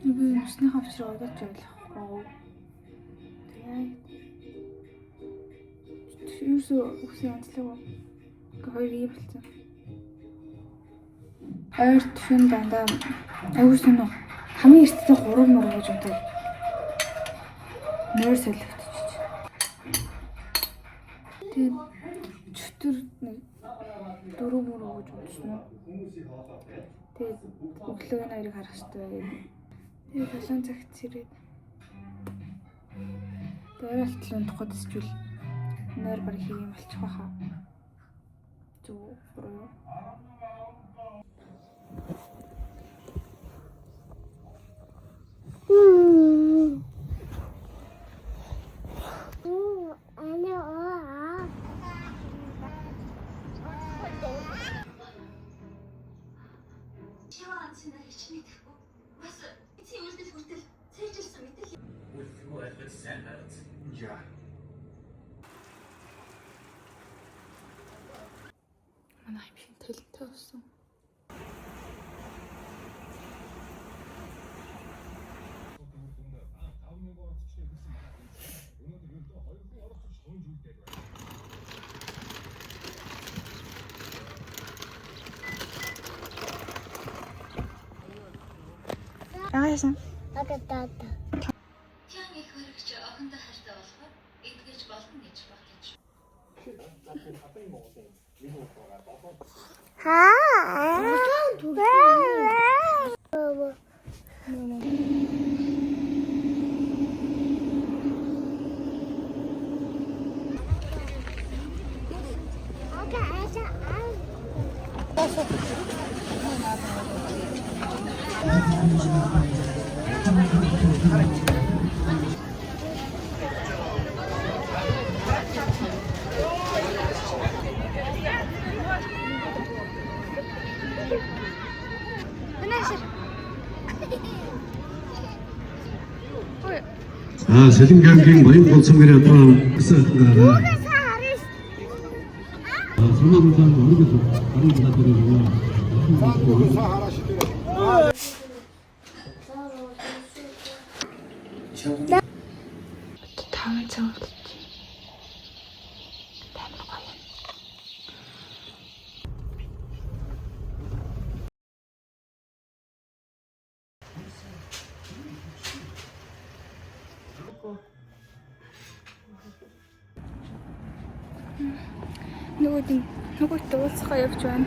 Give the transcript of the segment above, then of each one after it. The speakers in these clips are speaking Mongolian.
Би усны хавчраа удаж байлахгүй. Тэгээд юусоо үсээ онцлог. Хоёр ий болсон. Хоёр төвшин дандаа аюу сүнө. Хамгийн эртний 3 мөр гэж боддог. Нойр солигдчих. Тэгээд чөтөр нэг 4 мөр гэж бодсон уу. Тэгээд өглөөний хоёрыг харах хэрэгтэй. Тэгээд болон цагт ирээд. Тэгээд алтлын тухайд эсвэл нойр баг хийх юм болчих واخа. Зүг буруу. Манай юм шиг тэлэнтэй болсон. Яасан? Агатата. Чанга их хөрөгч охиндоо хайртай болохоор эдгэж болно гэж бодож. Сэлэнгийн баян болсон гэрээ одоо гэсэн гараа. Сонирхолтой өргөж харин Нөгөөдөө уулзахаа явж байна.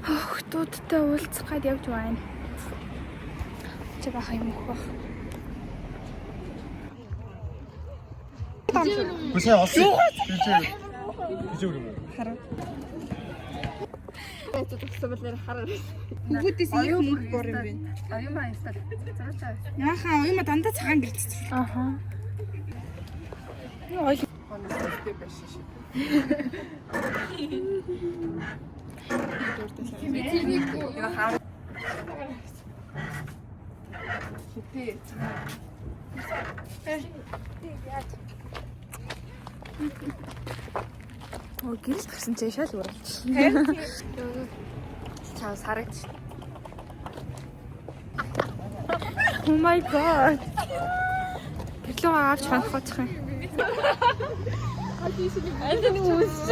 Хүүхдүүдтэй уулзахад явж байна. Чи баха юм уу? Үгүй олсон. Гэж үг юм уу? Хараа. Бүгдээс ийм мөнгө бор юм бэ? Яаха оюума дандаа цагаан гэрэлцсэн. Аха. Яа. Оо гэрэл тагсан чи шал уу. Чаа сарагч. Oh my god. Гэрлөө авч ханахчих юм. Антони үсч.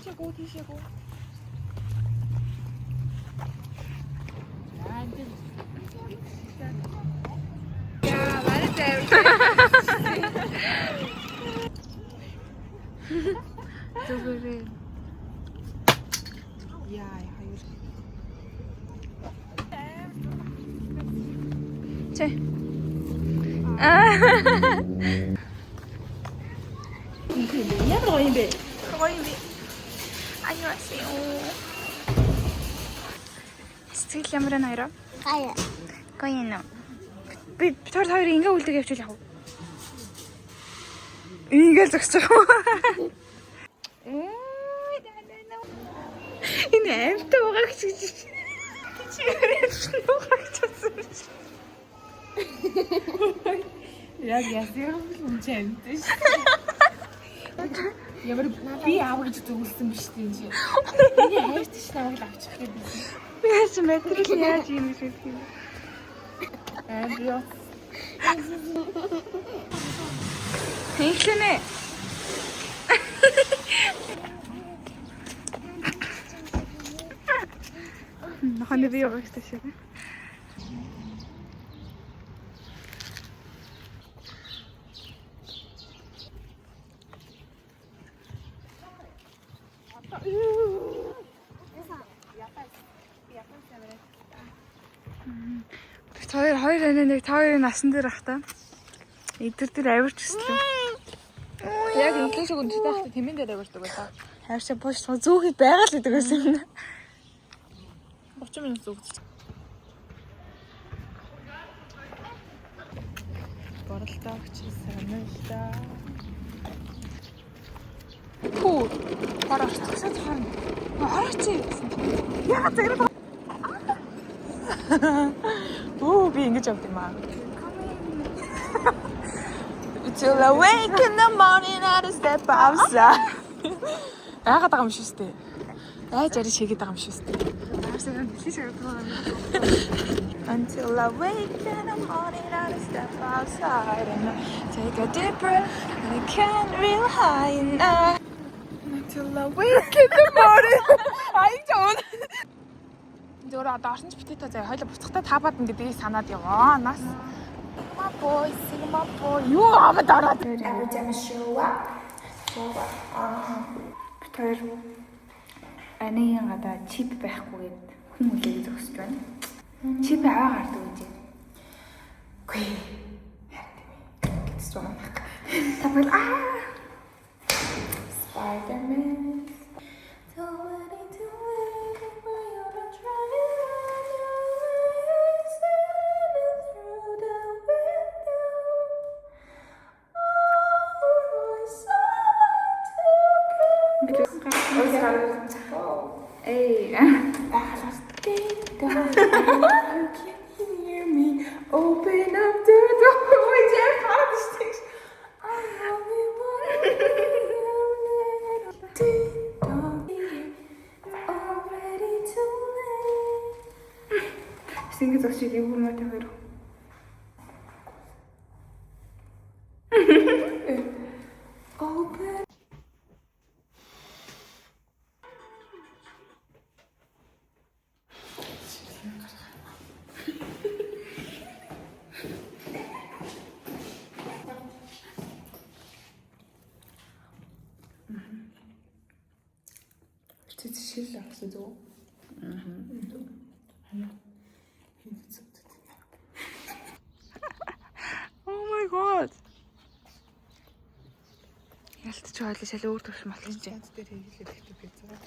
Чего тийшээгүй. Яа, вартай. Зүгээр. Яа, хоёр. Тэ. Ямар гоё юм бэ? Гоё юм. 안녕하세요. Сэтгэл ямар байна хоёроо? Гая. Гоё юм. Би тэр хоёр ингээ үлдэг явуул яах вэ? Ингээл зогсож байгаа. Энэ амттай байгаа гэж. Чигээр нуугаа чацсан. Яг ясаа юм чамтай шүү. Ямар би аав гэж зүгэлсэн биш тийм чи. Би хайрт ш намайг авчих гэдэг. Би яаж мэтрэл яаж юм шиг юм. Би Тэглэнэ. Наханы би явах гэсэн. Хоёр анаа нэг тавын насан дээр ах та. Эдгээр дээр авирч өслөө. Яг инглиш үг үнэтэй ахта тэмэн дээр авирдаг байлаа. Хайршаа бууш зүүхэд байгаа л гэдэг байсан. 30 минут зүгт. Боролтой өгч санагдаа. Хүү. Боролцсон цаана. Хараач гэсэн. Яа зэрэг. Оо би ингэж авд юм аа. Till I wake in the morning I step outside. Яагаад байгаа юм шүү дээ. Яаж яри шигээд байгаа юм шүү дээ. Until I wake in the morning I step outside and I take a deep breath and I can't real high enough. Until I wake in the morning. Ай жоо. Зөөр одоо орсонч битээ заяа хоёул буцахтаа таабад ингэдэг санаад яваа. Нас. My boy, sing my boy. Юу амд ороод. Every time I show up. Тэр анийн гадаа чип байхгүйгээд хүн үлээж зогсож байна. Чип аваа гардаг үү? Гүй. Гэвч Tapos, Spider-Man. Hey, you can hear me. Open up the door. Wait, Jeff, how does this? Already too late. Sing it as you do, whatever. Open. Dit is heel erg te doen. Oh my god. Ялтч байлаа шал өөр төвш малч чинь. Тэр хийлээ тэгтээ пиццаа.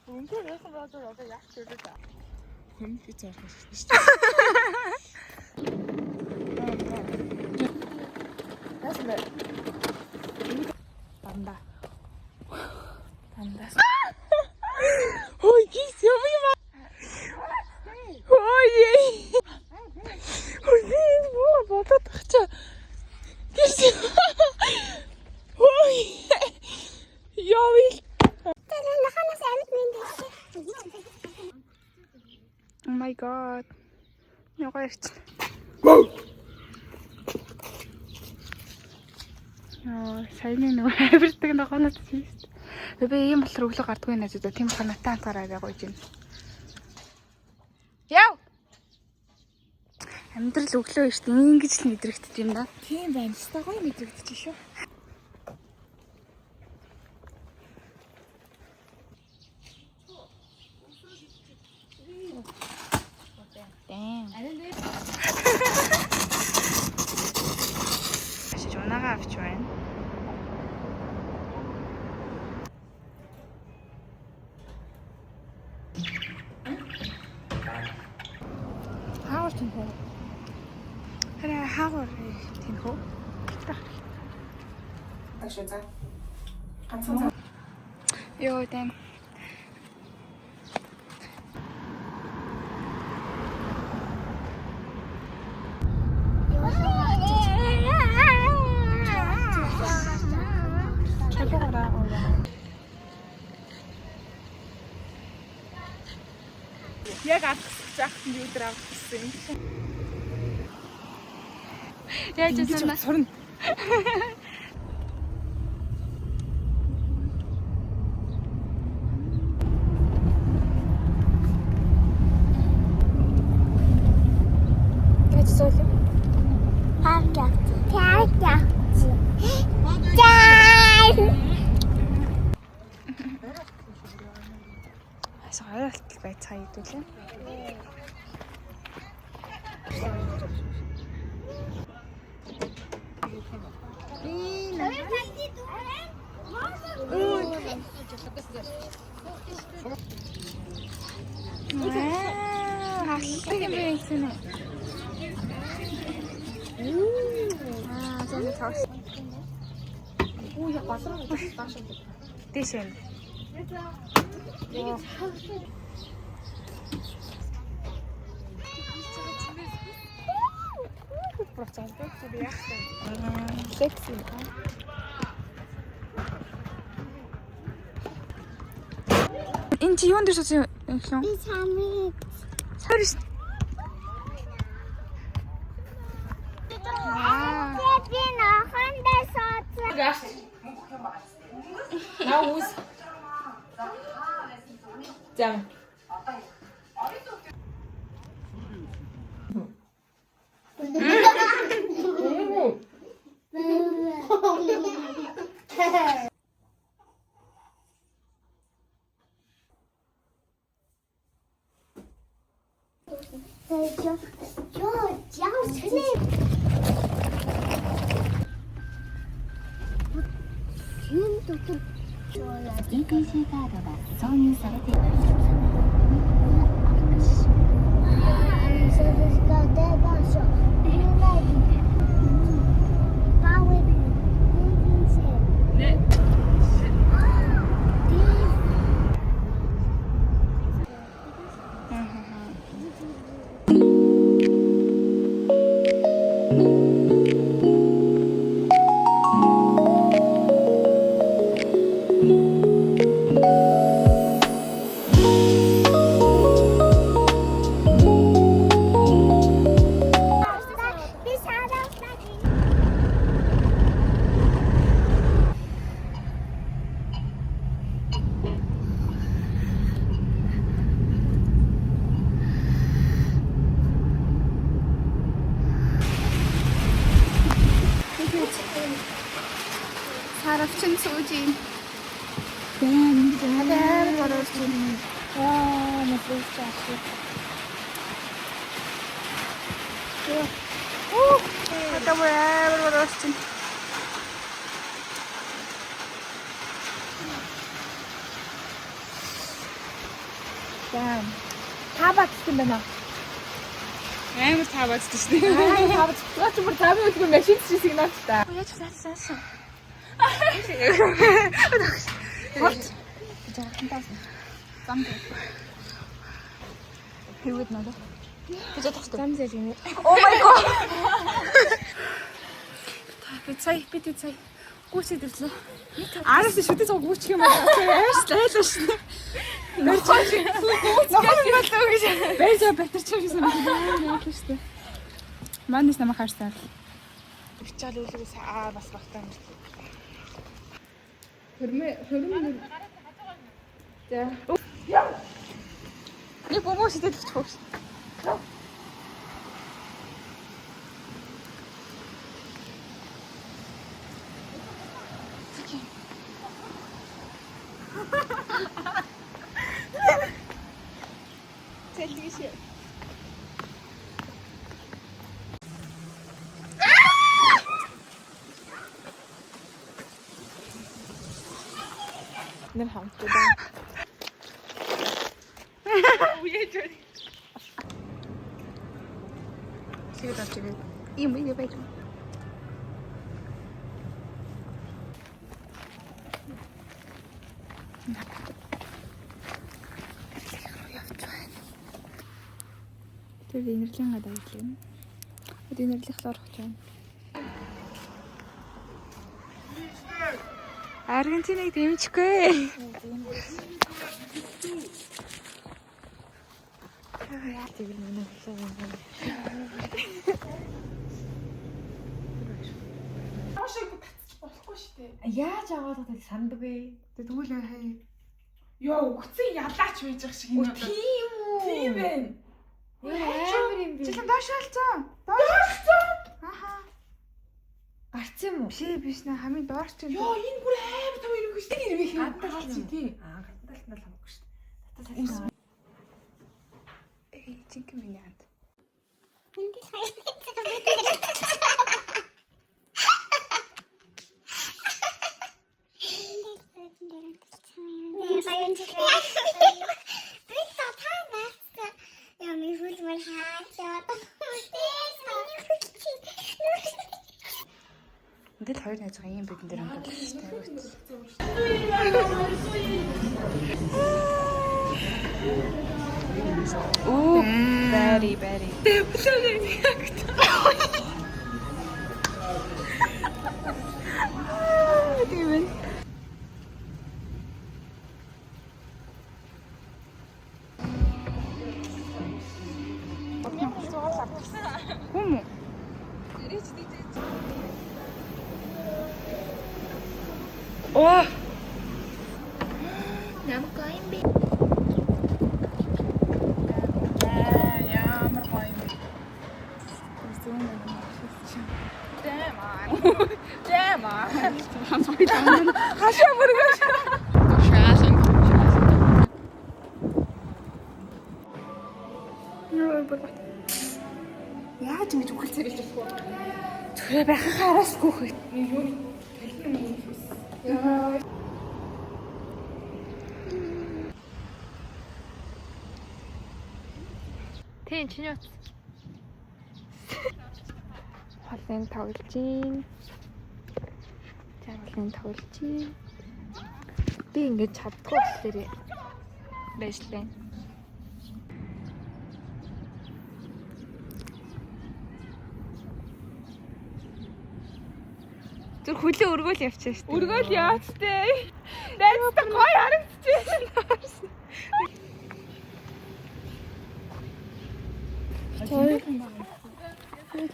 Өндөр яхан бодоо одоо яг чөлөө та. Хүн пиццаа авах шүү дээ. Ясмэ. Банда. Банда. Ой, кис юм. Ой. Ой, боо бодоод тахчаа. Кис. Ой. Яавил. Наханаас амьд минь дээ. Oh my god. Яагаад ч. Сайн нэг авирдаг нохоноос тийм шүү дээ. Би ийм болохоор өглөө гардгүй нэ зү тийм болохоор натаа антаараа байгуу юм. Яв. Амьдрал өглөө шүү дээ. Ингэж л мэдрэгдэж юм да. Тийм байна. Стаа гоё мэдрэгдэж шүү. Damn. Жунаага авч байна. Хаагаар тийм хөө. Хараа хаагаар тийм хөө. Йоо тань. Яг алхах захын юу дээр авах гэсэн юм. Яаж яснаа сурна. Яаж суулаа? Соёлт байцгаа идүүлээ. Халтаг юм байна гэсэн үү? Зэн таас. Оо я басраа тааш. Дэшэн. Секси. Энэ чи юунд дэрсэн юм хөө? Би чамд. Сариш. Би нохондоо сууц. Наус. Зам. ETC カードが挿入されています。Саравчин сууж. Бэн гараад ирсэн. Нэфрэж чааш. Хата бэр гараад. Бэн. Табац юм байна. Амар табац тийм үү? Табац. Гоо ч бүр табац үгүй машин шиг сигнал та. Яаж цаасан. What? Хэвэд надад. Би ч тахтай. Замзэл юм. Oh my god. Би цай. Гүйцэд ирлээ. Араас шүтээ цог гүйчих юм байна. Яаж тайлаа шин. Нэр чи. Нохоо гэж. Бэжэ бэтэрч юмсан байна шүү дээ. Манайс намайг харсаар. Бичаал үлгээс бас багтаа. Хөрмө. За. Нэг хүмүүс идэх хөөс. Цэлгийшээ. Нэр хамтдаа. Үеж байна. Тэгээд очив. Ийм үе байж. Тэр инэрлийн гадаа ирлээ. Инэрлих орох гэж байна. Аргентиныг дэмжихгүй. Яа тэгэр манай Ашиг татчих болохгүй шүү дээ. Яаж аваад одоо санддаг вэ? Тэгвэл хаяа. Йоо, өгцөн ялаач байж байгаа шиг юм. Тийм үү? Тийм байна. Амар юм би. Чихэн доошаалцсан. Аха. Гарцсан юм уу? Биш нэ хамгийн доош чинь. Йоо, энэ бүр амар том юм гэж тийм юм Гадаа хаалцсан тий. Гадаалт нь л хамаагүй шүү дээ. Чихэн миний анд. Энд хоёр найзгаа юм бидэн дээр ханддаг шүү дээ. Оо, very. Тийм. Хүм. Оо. Ямар гоё юм бэ? Ямар гоё юм бэ? Дэмаа. Хашаа мөргөш. Шаасан. Яаж ингэж үхэлцээ гэж байна вэ? Зүгээр байхаа хараасгүй хөө. Тэн чиний утас. Холын тоглож гин. Холын тоглож гин. Би ингэж чаддгүй болохоор байжлаа. Зүр хөлөө өргөөл явчихсан шүү дээ. Өргөөл яваач тээ. Найзтай гоё харагдчихсэн.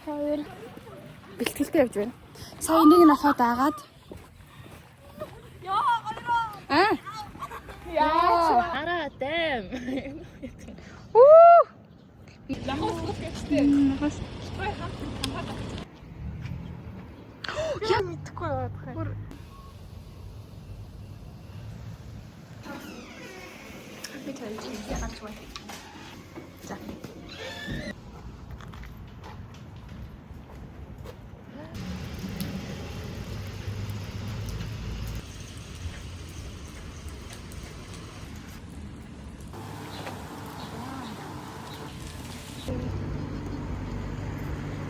Тэр бэлтгэлтэй явж байна. Сая нэг нь ахаад агаад. Яа, гойроо. Яа. Араа дэм. Уу! Лахас гэжтэй. Лахас. Яа мэдхгүй байна. Би тавьж яагаад вэ? За.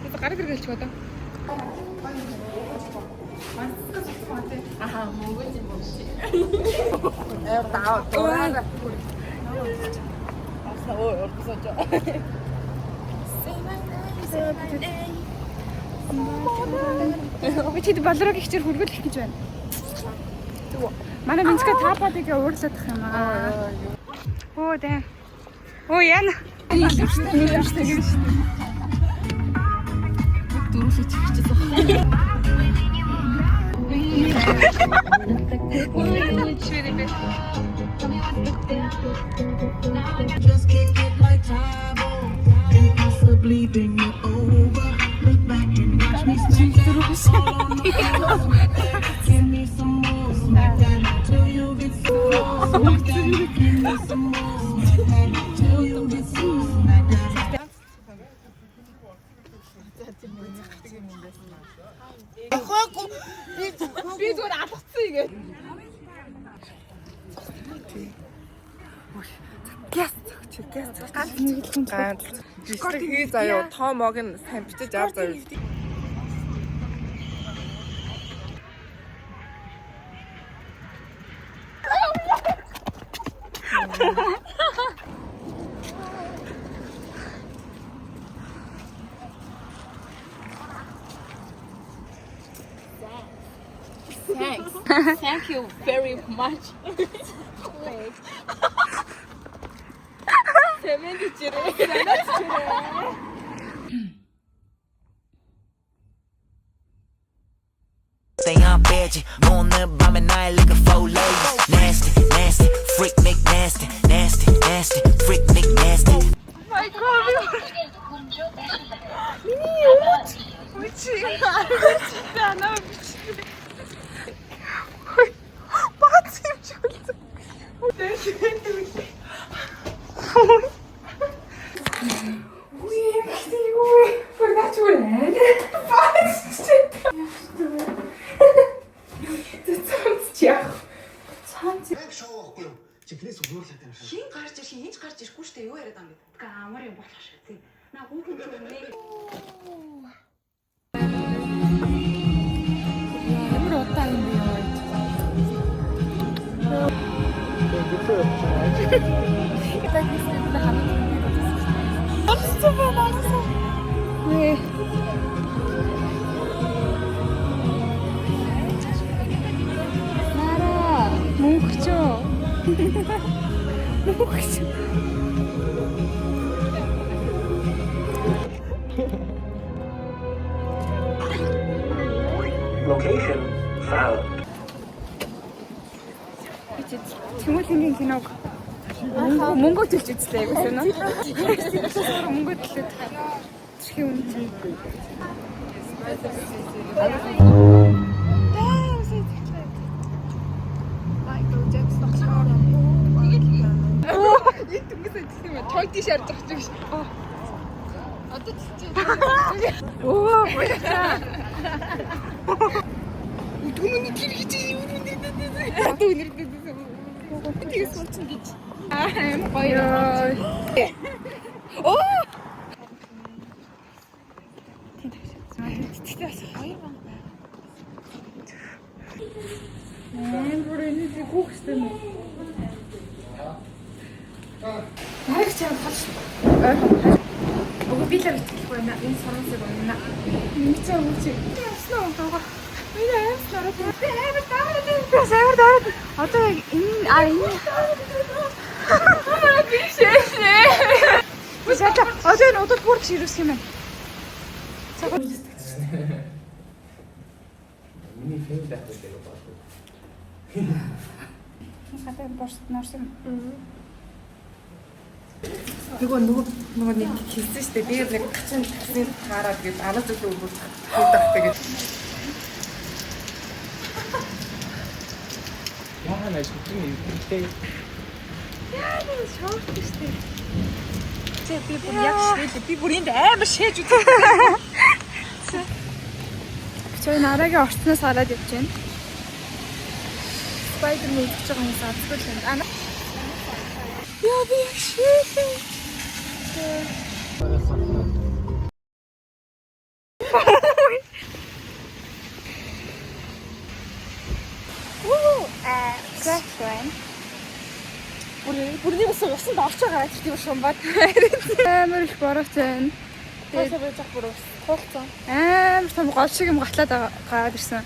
Это гараг хэрэгэлч одоо. Аха, мөнгөж юм бол. Бид балрог их чир хүргэл их гэж байна. Манай Минска таападыг уурлах юм аа. Оо дээ. Оо яна. Дөрөвсөж хийчихсэн. Just can't get my time on and possibly bring it over. Look back and watch me smack that all on the floor. Give me some more, smack that till you get so. Smack that, give me some more, smack that till you get so. Smack that. Би зүгээр алгацсан игээ. Ганц нэг л хүн ганц. Дискорд хий заяа тоомог нь сайн бичиж аар заяа. Thank you very much. Stay on veggie, 오늘 밤에 날 looking for ladies. Nasty, nasty, freak Nick nasty, nasty, nasty, freak Nick nasty. My God, 미친. 진짜 안 하면 미치겠네. 빠짐 저기서. 내 기회는 Хин гарч ир, хинч гарч ирэхгүй шүү дээ. Юу яриад байгаа юм бэ? Амар юм болох шиг тийм. Наа хүүхэн ч юм нэ. ямар удаан юм бэ яа. 나라 뭉크죠. Location found. Тэмүүлийн киног Монгол хэлж үзлээ айгуу сонио. Монгол хэлээд тэрхий үнэ. Майкл Джексон шоуром. Яг түнгэсээ гэх юм. Той тийш харж байгаа ч гэж. Одоо тийч. Оо, баярлалаа. Түмний тэр гэж юу юм бэ? Одоо үнэрдээ. Тэгээс болчихно гэж. Баяр. Оо! Тэгтээ бас гоё байна. Бүрээний хүүхстэй мө. Нарыг чам хаш. Ого би л итгэх байна. Энэ сармасыг байна. Нэг цаа үуч. Яснаа байгаа. Миний аимс нараад. Амар даа. Одоо энэ би шээ. Бисаа одоо энэ удаа бүр чирүүс юм байна. Цагаан. Миний фэнд дахиж байгаа байна. Хатаа борст нарсан. Нөгөө нэг хэлсэн шүү дээ. Тэгээд нэг гачин таксиг хараад гээд алаад өглөө бүр хутагтай гэж. Яа нэ шүтэн юм. Яа нэг шорт шүү дээ. Тэ би бүр яг шээ. Би бүр энд амар шээж үзээ. Чой нарагийн орцноос хараад явж байна. Spider-Man гэж байгаа юм саацгүй л байна. Яа би шээ. Зэхвэн. Бүрний бас усан дорч байгаа тийм шумбат. Амар их борооч байна. Тэгээд байж ах бүр хуулцсан. Амар том гол шиг юм гатлаад гараад ирсэн.